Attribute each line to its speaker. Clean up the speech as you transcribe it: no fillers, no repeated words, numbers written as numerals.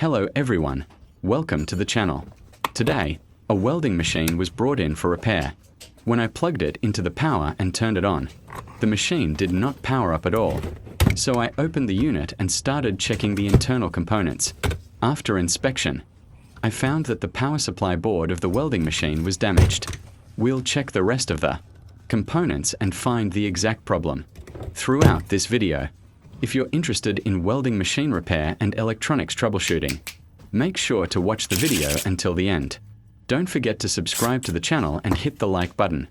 Speaker 1: Hello everyone, welcome to the channel. Today, a welding machine was brought in for repair. When I plugged it into the power and turned it on, the machine did not power up at all. So I opened the unit and started checking the internal components. After inspection, I found that the power supply board of the welding machine was damaged. We'll check the rest of the components and find the exact problem throughout this video. If you're interested in welding machine repair and electronics troubleshooting, make sure to watch the video until the end. Don't forget to subscribe to the channel and hit the like button.